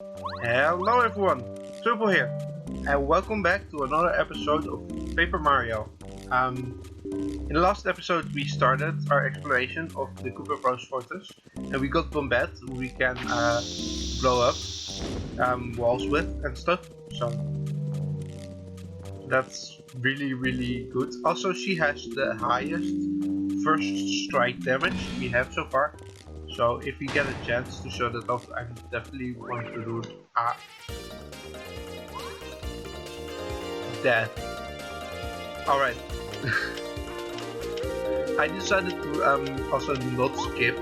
Hello everyone, Triple here, and welcome back to another episode of Paper Mario. In the last episode we started our exploration of the Koopa Bros fortress, and we got Bombette, who we can blow up walls with and stuff, so that's really good. Also, she has the highest first strike damage we have so far. So if we get a chance to show that off, I definitely want to do that. Alright. I decided to also not skip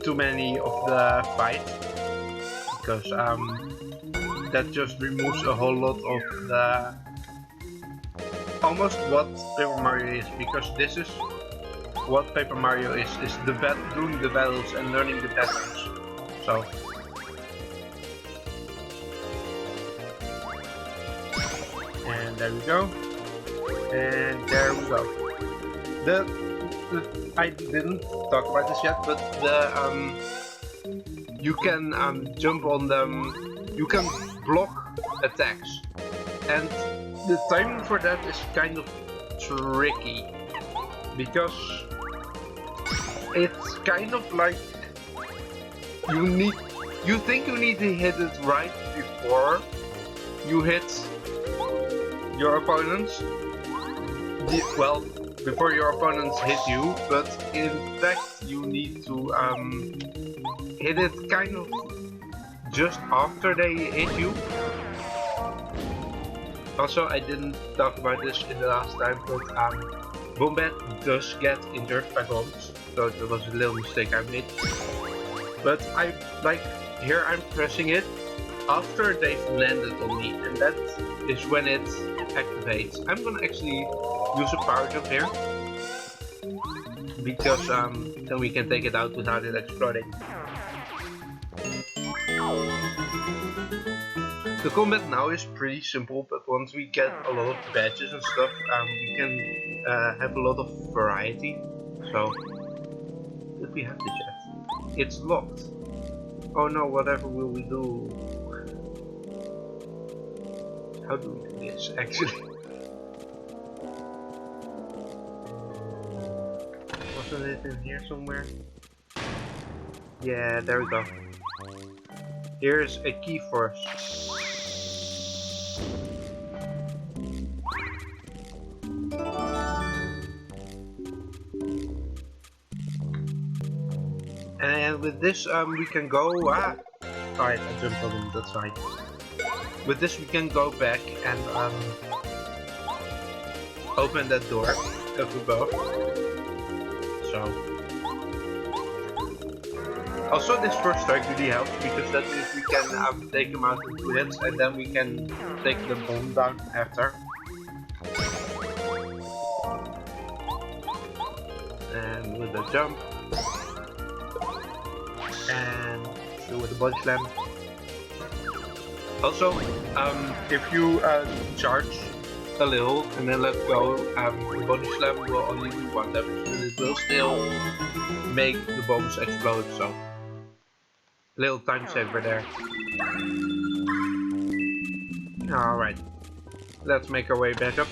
too many of the fights, because that just removes a whole lot of the almost what Paper Mario is, because this is what Paper Mario is doing the battles and learning the patterns. So and there we go, and there we go. I didn't talk about this yet, but you can jump on them, you can block attacks, and the timing for that is kind of tricky, because it's kind of like you think you need to hit it right before you hit your opponents. Well, before your opponents hit you, but in fact you need to hit it kind of just after they hit you. Also, I didn't talk about this in the last time, but Bombette does get injured by bombs, so that was a little mistake I made. But here I'm pressing it after they've landed on me, and that is when it activates. I'm gonna actually use a power jump here, because then we can take it out without it exploding. The combat now is pretty simple, but once we get a lot of badges and stuff, we can have a lot of variety. So, did we have the jet? It's locked. Oh no, whatever will we do? How do we do this, actually? Wasn't it in here somewhere? Yeah, there we go. Here's a key for us. And with this we can go... Alright, I jumped on him, that's fine. With this we can go back and open that door up above. So... Also, this first strike really helps, because that means we can take him out in 2 hits, and then we can take the bomb down after. And with the jump. And with the body slam. Also, if you charge a little and then let go, the body slam will only do 1 damage, but it will still make the bombs explode, so little time saver there. Alright, let's make our way back up.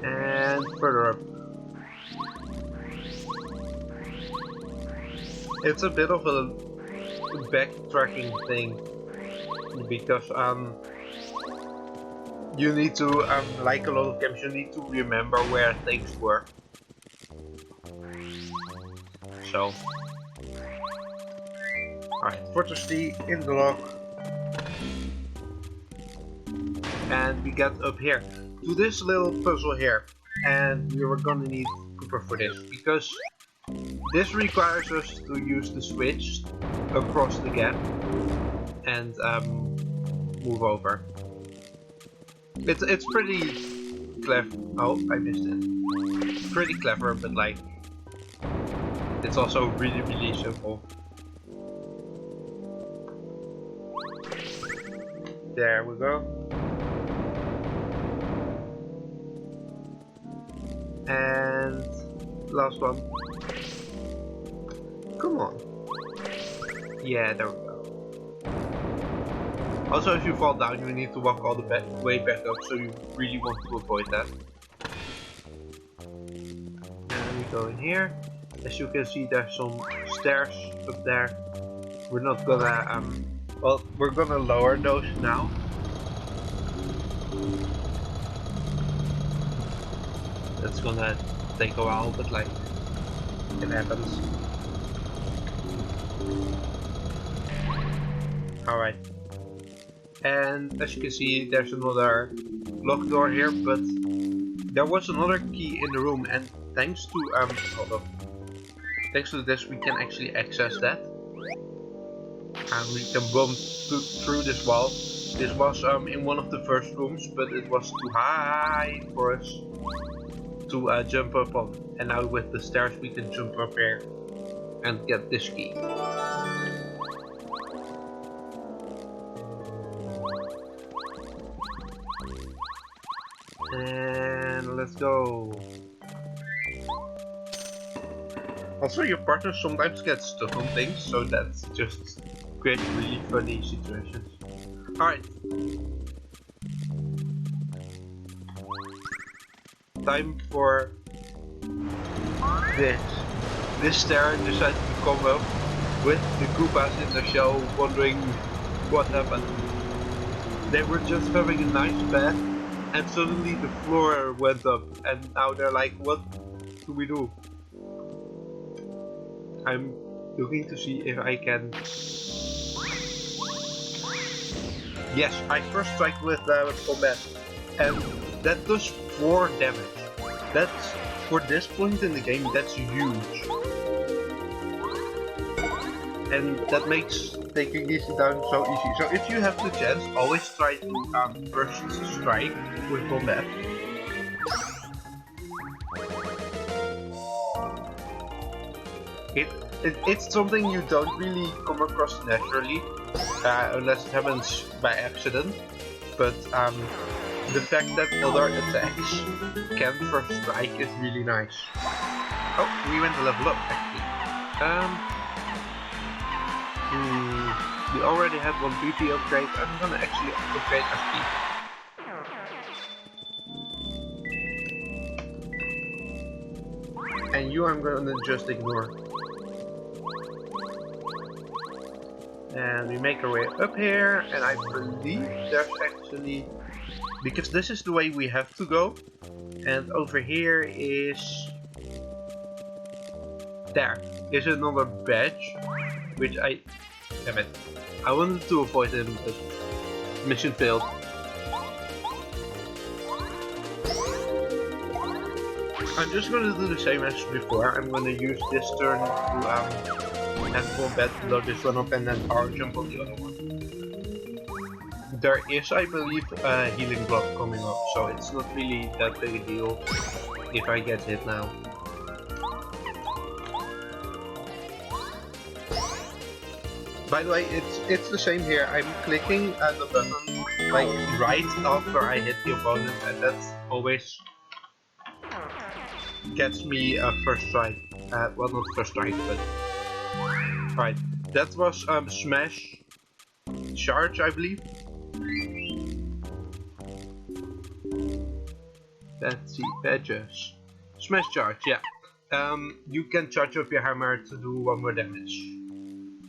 And further up. It's a bit of a backtracking thing, because you need to, like a lot of games, you need to remember where things were. So, alright, Fortress D in the lock, and we get up here to this little puzzle here, and we were gonna need Koopa for this, because this requires us to use the switch across the gap and move over. It's pretty clever. Oh, I missed it. Pretty clever, but like, it's also really simple. There we go. And last one. Come on. Yeah, there we go. Also, if you fall down, you need to walk all the way back up, so you really want to avoid that. And we go in here. As you can see, there's some stairs up there. We're not gonna, well, we're gonna lower those now. That's gonna take a while, but like, it happens. Alright. And as you can see, there's another locked door here, but there was another key in the room, and thanks to, hold up. Thanks to this, we can actually access that. And we can bump through this wall. This was in one of the first rooms, but it was too high for us to jump up on. And now with the stairs, we can jump up here and get this key. And let's go. Also, your partner sometimes gets stuck on things, so that's just creates really funny situations. Alright. Time for this. This stair decided to come up with the Koopas in the shell wondering what happened. They were just having a nice bath and suddenly the floor went up and now they're like, what do we do? I'm looking to see if I can... Yes, I first strike with combat and that does 4 damage. That's, for this point in the game, that's huge. And that makes taking these down so easy. So if you have the chance, always try to first strike with combat. It's something you don't really come across naturally, unless it happens by accident. But the fact that other attacks can first strike is really nice. Oh, we went a level up actually. We already had one BP upgrade. I'm gonna actually upgrade our speed. And you I'm gonna just ignore. And we make our way up here, and I believe there's actually... Because this is the way we have to go. And over here is... There is another badge, which I... Damn it. I wanted to avoid him, but mission failed. I'm just gonna do the same as before. I'm gonna use this turn to have combat, load this one up and then power jump on the other one. There is, I believe, a healing block coming up, so it's not really that big a deal if I get hit now. By the way, it's the same here. I'm clicking the button like right after I hit the opponent, and that always gets me a first strike. Well, not first strike, but right. That was smash charge, I believe. Let's see, badges. Smash charge, yeah. You can charge up your hammer to do 1 more damage.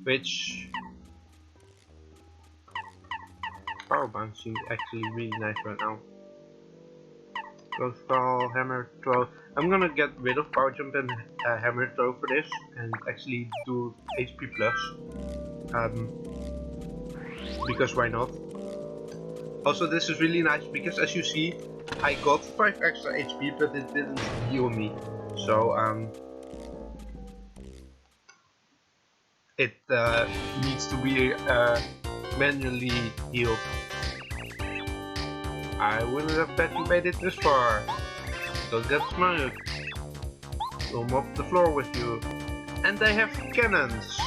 Which... Power bounce seems actually really nice right now. Close call, hammer throw. I'm gonna get rid of power jump and hammer throw for this and actually do HP plus. Because why not? Also, this is really nice because as you see, I got 5 extra HP, but it didn't heal me. So it needs to be manually healed. I wouldn't have bet you made it this far. Don't get smart. We'll mop the floor with you. And they have cannons.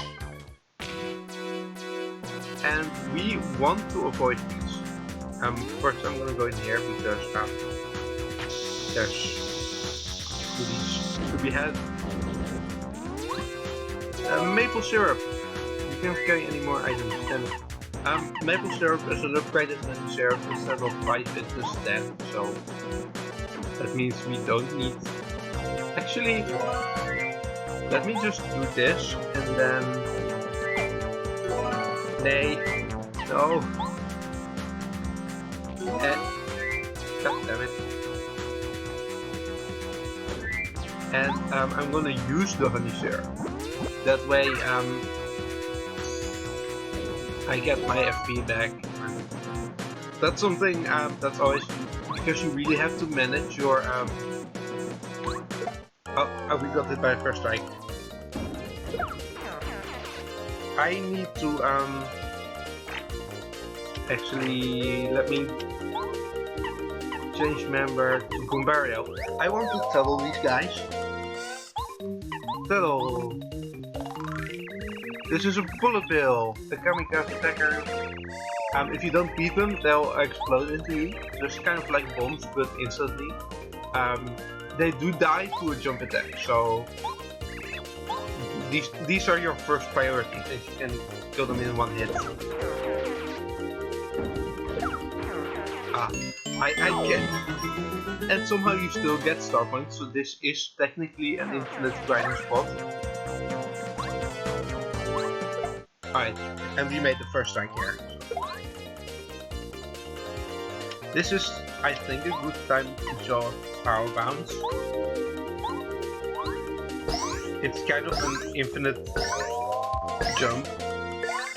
And we want to avoid these. First I'm gonna go in here because there's goodies to be had. Maple syrup. You can't carry any more items. And maple syrup is an upgraded honey syrup. Instead of 5 it is 10, so that means we don't need. Actually, let me just do this and then. Nay, no. God damn it. And I'm gonna use the honey syrup. That way, I get my FP back. That's something that's always because you really have to manage your. Oh, we got hit by a first strike. I need to actually let me change member to Gumbario. I want to tell these guys. Tuttle. This is a bullet bill. The kamikaze attacker. If you don't beat them, they'll explode into you. Just kind of like bombs, but instantly. They do die to a jump attack, so these are your first priorities, and you can kill them in one hit. I can. And somehow you still get star points, so this is technically an infinite grinding spot. Alright, and we made the first strike here. This is, I think, a good time to show power bounce. It's kind of an infinite jump.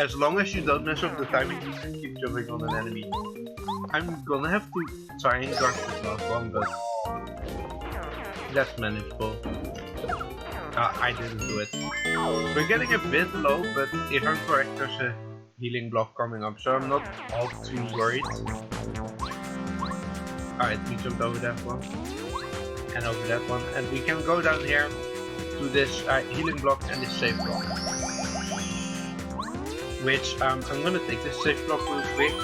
As long as you don't mess up the timing, you can keep jumping on an enemy. I'm gonna have to try and guard this last one, but that's manageable. I didn't do it. We're getting a bit low, but if I'm correct, there's a healing block coming up, so I'm not all too worried. Alright, we jumped over that one, and over that one, and we can go down here to this healing block and this safe block. Which, I'm gonna take this safe block real quick.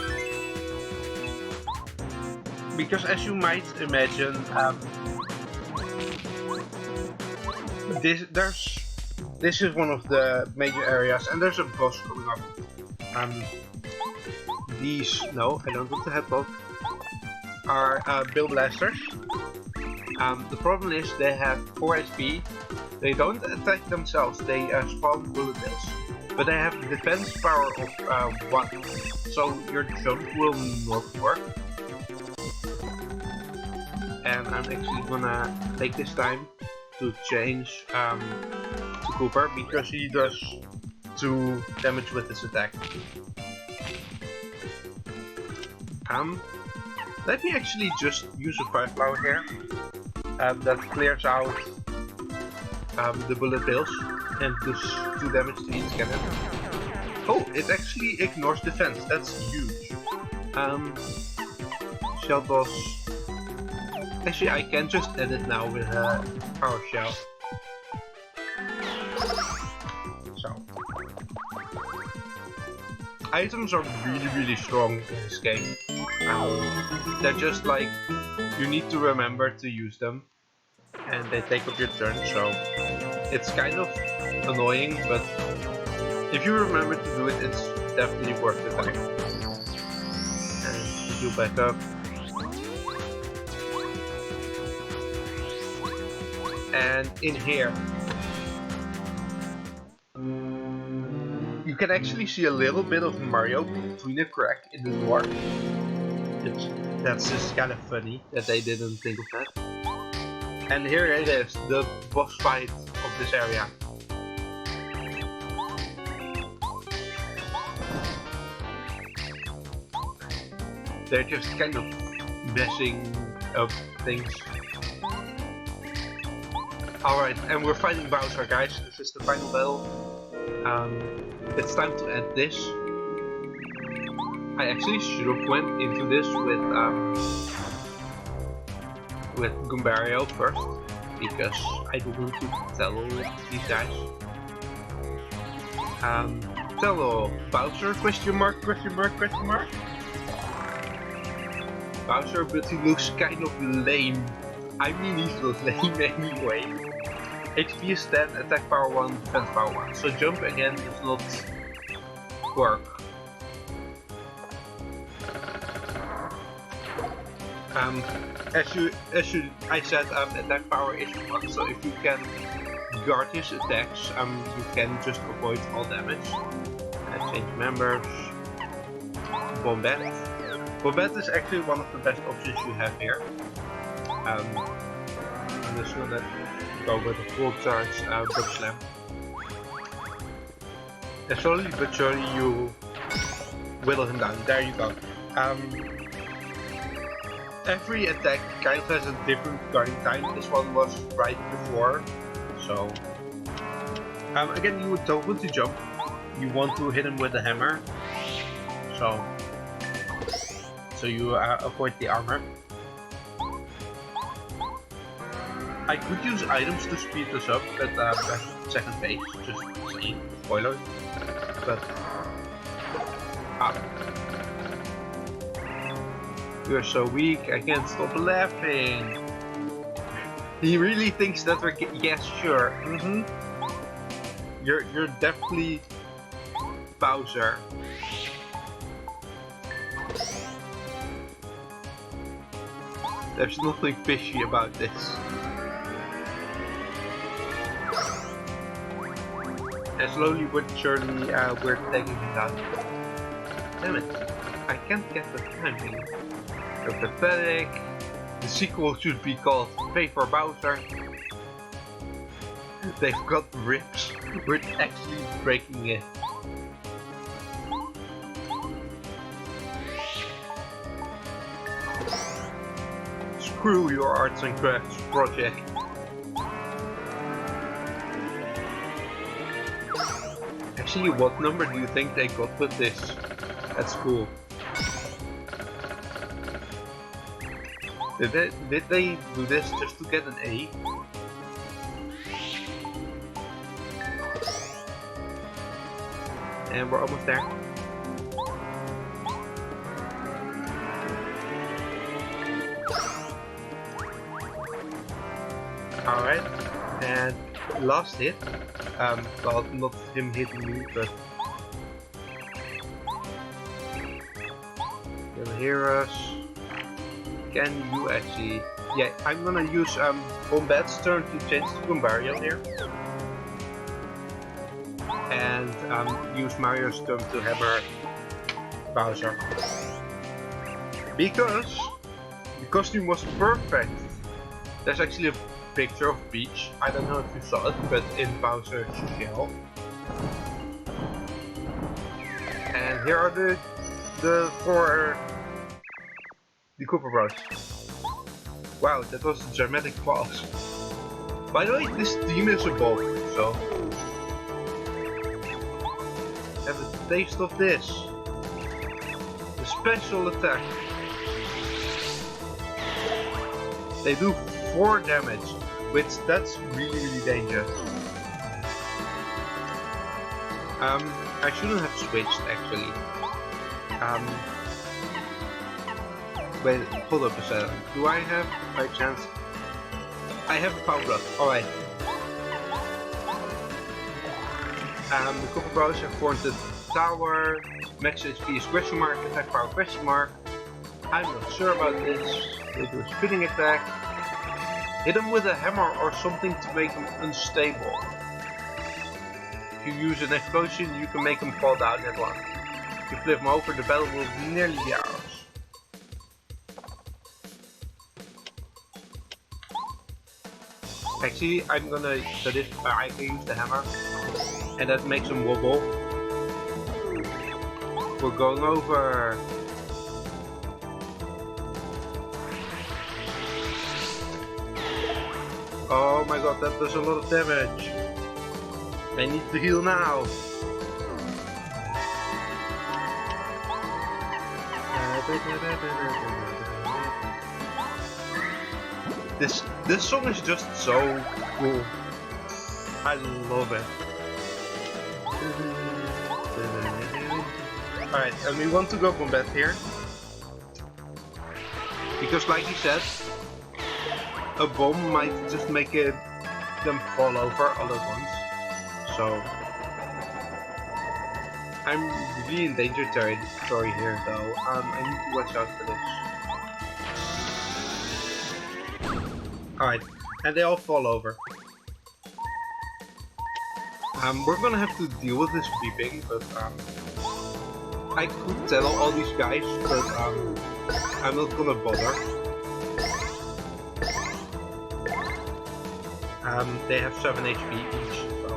Because as you might imagine, this is one of the major areas, and there's a boss coming up. These, no, I don't want the headlock, are Bill Blasters. The problem is they have 4 HP, they don't attack themselves, they spawn bullet bills. But they have a defense power of 1, so your jump will not work. And I'm actually gonna take this time to change to Koopa because he does 2 damage with his attack. Let me actually just use a 5 flower here. That clears out the bullet bills and does 2 damage to each cannon. Oh, it actually ignores defense. That's huge. Shell boss. Actually, I can just edit now with a power shell. So, items are really strong in this game. They're just like you need to remember to use them, and they take up your turn. So it's kind of annoying, but if you remember to do it, it's definitely worth the time. And heal back up. And in here, you can actually see a little bit of Mario between a crack in the door. That's just kind of funny that they didn't think of that. And here it is, the boss fight of this area. They're just kind of messing up things. Alright, and we're fighting Bowser, guys. This is the final battle. It's time to end this. I actually should have went into this with Gumbario first, because I didn't want to tell these guys. Tell Bowser? Question mark? Question mark? Question mark? Bowser, but he looks kind of lame. I mean useless lane anyway. HP is 10, attack power 1, defense power 1. So jump again does not work. I said, attack power is 1, so if you can guard his attacks, you can just avoid all damage. Change members. Bombette. Bombette is actually one of the best options you have here. I'm just gonna go with a full charge Bug Slam. And slowly but surely you whittle him down. There you go. Every attack kind of has a different guarding time. This one was right before. So again, you don't want to jump. You want to hit him with the hammer. So you avoid the armor. I could use items to speed this up, but that's second phase, just saying, spoiler. But you're so weak, I can't stop laughing. He really thinks that we're yes, sure. You're definitely Bowser. There's nothing fishy about this. And slowly but surely we're taking it out. Damn it, I can't get the timing. You're pathetic. The sequel should be called Pay for Bowser. They've got ribs. We're actually breaking it. Screw your arts and crafts project. Actually, what number do you think they got with this at school? Did they do this just to get an A? And we're almost there. Alright, and last hit. Well, not him hitting me, but he'll hear us. Can you actually? Yeah, I'm gonna use Bombette's turn to change to Goombario here, and use Mario's turn to hammer Bowser. Because the costume was perfect. There's actually a picture of Peach. I don't know if you saw it, but in Bowser's shell. And here are the Koopa Bros. Wow, that was a dramatic pause. By the way, this team is a bulk, so have a taste of this. The special attack. They do 4 damage, which that's really dangerous. I shouldn't have switched actually. Wait, hold up a second. Do I have, by chance? I have a power up. Alright. The Koopa Bros have formed the tower. Max HP is question mark, attack power question mark. I'm not sure about this. They do a spinning attack. Hit them with a hammer or something to make them unstable. If you use an explosion, you can make them fall down at once. If you flip them over, the battle will nearly be ours. Actually, I'm gonna so this I can use the hammer, and that makes them wobble. We're going over. Oh my god, that does a lot of damage. I need to heal now. This song is just so cool. I love it. Alright, and we want to go combat here. Because like he said, a bomb might just make them fall over all at once. So I'm really in danger territory here, though. I need to watch out for this. Alright, and they all fall over. We're gonna have to deal with this creeping, but I could tell all these guys, but I'm not gonna bother. They have 7 HP each, so.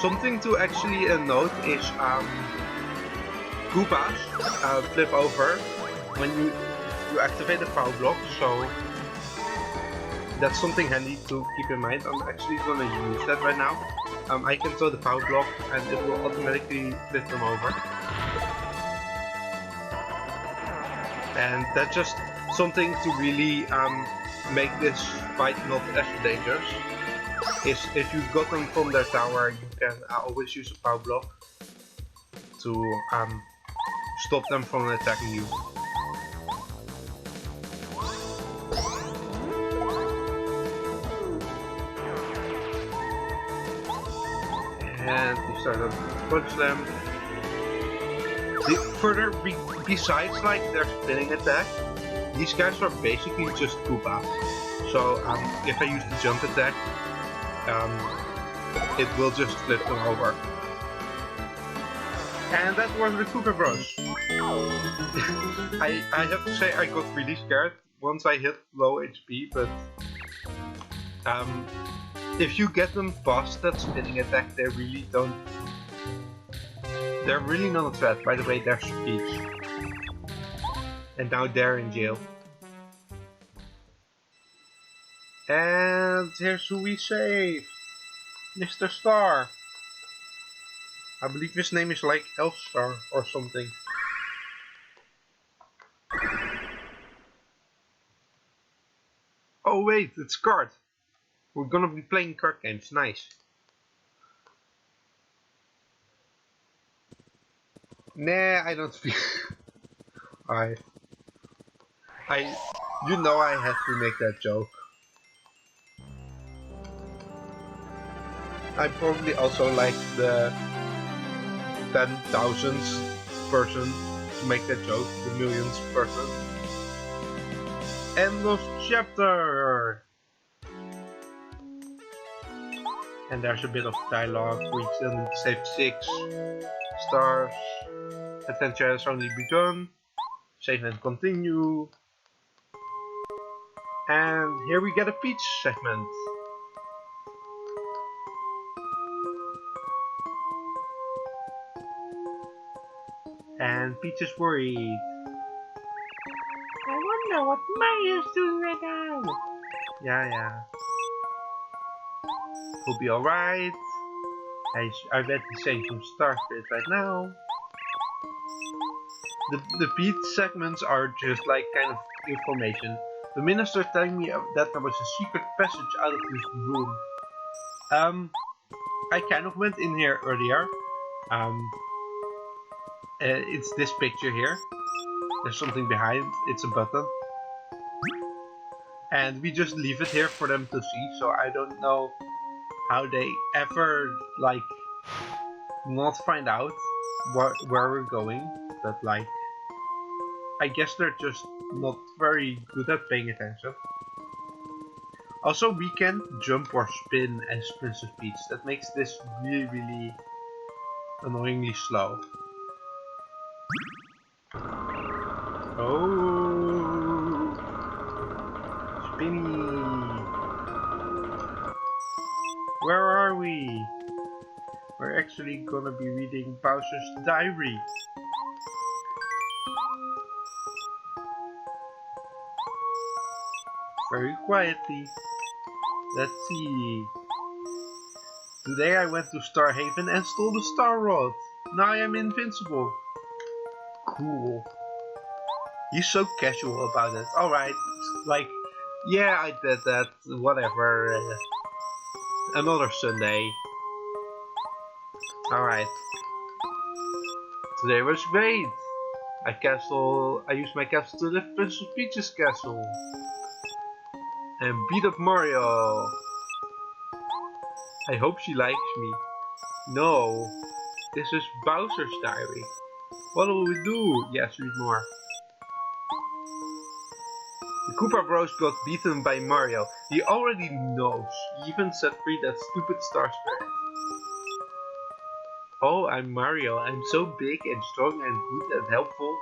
Something to actually note is Koopas flip over when you activate the power block, so that's something handy to keep in mind. I'm actually gonna use that right now. I can throw the power block and it will automatically flip them over. And that's just something to really make this fight not as dangerous. Is if you got them from their tower, you can always use a power block to stop them from attacking you. And you start to punch them. Further, besides like their spinning attack, these guys are basically just Koopas. So if I use the jump attack, it will just flip them over. And that was the Koopa Bros. I have to say I got really scared once I hit low HP, but if you get them past that spinning attack, they're really not a threat. By the way, they're speech. And now they're in jail. And here's who we save. Mr. Star. I believe his name is like Elf Star or something. Oh wait, it's card. We're gonna be playing card games. Nice. Nah, I don't feel. You know I had to make that joke. I'm probably also like the 10,000th person to make that joke, the millionth person. End of chapter! And there's a bit of dialogue. We still need to save 6 stars. Adventure has only begun. Save and continue. And here we get a Peach segment. And Peach is worried. I wonder what Mario's doing right now. Yeah. He'll be alright. I bet he's saying some star spirit right now. The Peach segments are just like kind of information. The minister telling me that there was a secret passage out of this room. I kind of went in here earlier. It's this picture here. There's something behind. It's a button. And we just leave it here for them to see, so I don't know how they ever, like, not find out where we're going, but like, I guess they're just not very good at paying attention. Also, we can't jump or spin as Princess Peach. That makes this really, really annoyingly slow. Oh, spinny. Where are we? We're actually gonna be reading Bowser's diary. Very quietly. Let's see. Today I went to Star Haven and stole the Star Rod. Now I am invincible. Cool. He's so casual about it. Alright, like, yeah, I did that, whatever. Another Sunday. Alright. Today was great. I used my castle to lift Princess Peach's castle. And beat up Mario. I hope she likes me. No. This is Bowser's diary. What will we do? Yes, read more. The Koopa Bros got beaten by Mario. He already knows. He even set free that stupid Star Spirit. Oh, I'm Mario. I'm so big and strong and good and helpful.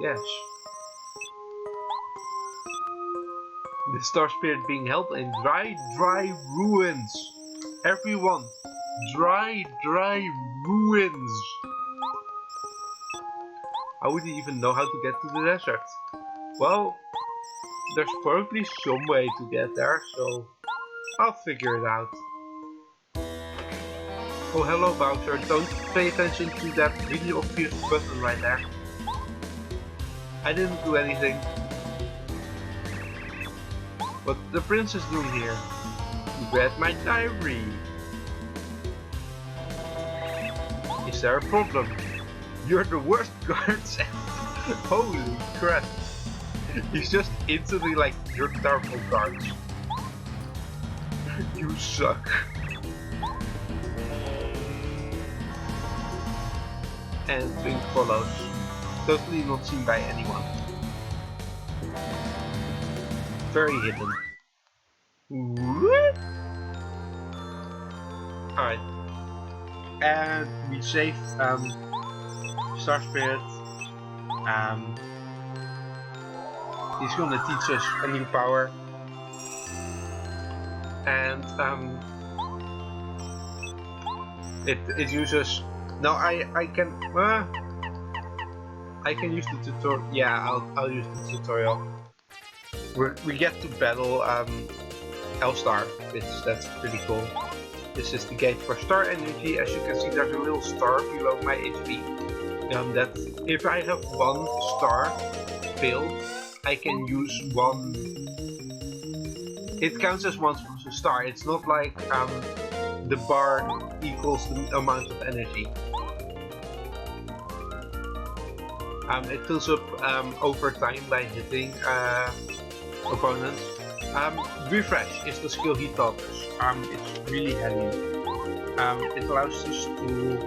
Yes. The Star Spirit being held in dry ruins. Everyone, dry ruins. How would he even know how to get to the desert? Well, there's probably some way to get there, so I'll figure it out. Oh, hello Bowser, don't pay attention to that really obvious button right there. I didn't do anything. What's the princess doing here? You read my diary. Is there a problem? You're the worst guards ever. Holy crap. He's just instantly like, you're terrible guards. You suck. And Twink follows. Totally not seen by anyone. Very hidden. What? Alright. And we saved Star Spirit. He's gonna teach us a new power. And it uses. No, I can use the tutorial. Yeah, I'll use the tutorial. We get to battle L-Star, which that's pretty cool. This is the gate for star energy. As you can see, there's a little star below my HP. That if I have one star filled, I can use one. It counts as one star. It's not like the bar equals the amount of energy. It fills up over time by hitting opponents. Refresh is the skill he taught us. It's really handy. It allows us to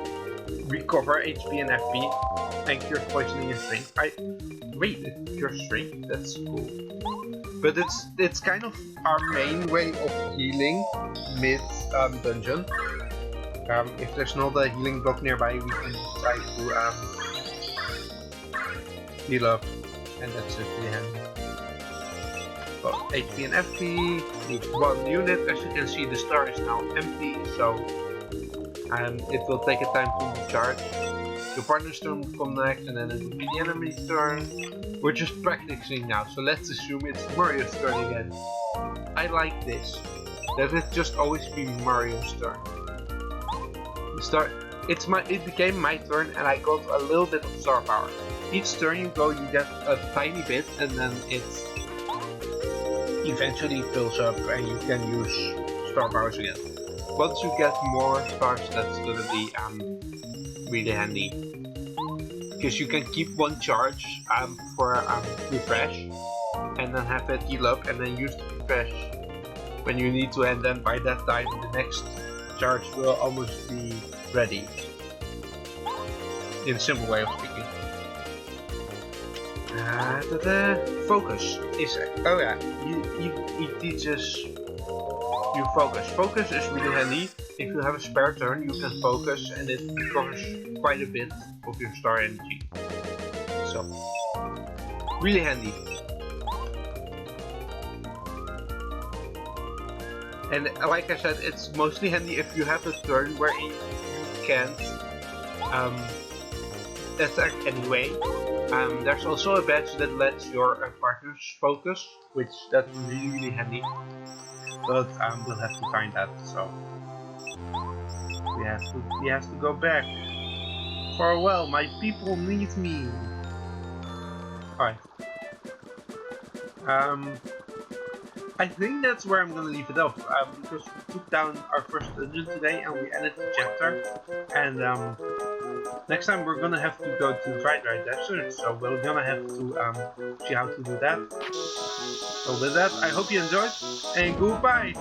recover HP and FP and cure poisoning and strength. Wait, it cures strength? That's cool. But it's kind of our main way of healing mid dungeon. If there's not a healing block nearby, we can try to heal up, and that's it really handy. Well, HP and FP, need one unit. As you can see, the star is now empty, so it will take a time to recharge. Your partner's turn will come next, and then it will be the enemy's turn. We're just practicing now, so let's assume it's Mario's turn again. I like this. That it just always be Mario's turn. It became my turn, and I got a little bit of star power. Each turn you go, you get a tiny bit, and then it eventually fills up, and you can use star powers again. Once you get more stars, that's gonna be really handy, because you can keep one charge for refresh, and then have it heal up, and then use the refresh when you need to, and then by that time the next charge will almost be ready. In a simple way of speaking. Focus is, oh yeah, he teaches you focus. Focus is really handy. If you have a spare turn, you can focus, and it recovers quite a bit of your star energy. So, really handy. And like I said, it's mostly handy if you have a turn where you can't attack anyway. There's also a badge that lets your partners focus, which that's really handy. But we'll have to find that, so we have to go back. Farewell, my people need me. Alright. I think that's where I'm gonna leave it off, because we took down our first dungeon today and we ended the chapter. And next time we're gonna have to go to Dry Desert, so we're gonna have to see how to do that. So with that, I hope you enjoyed, and goodbye!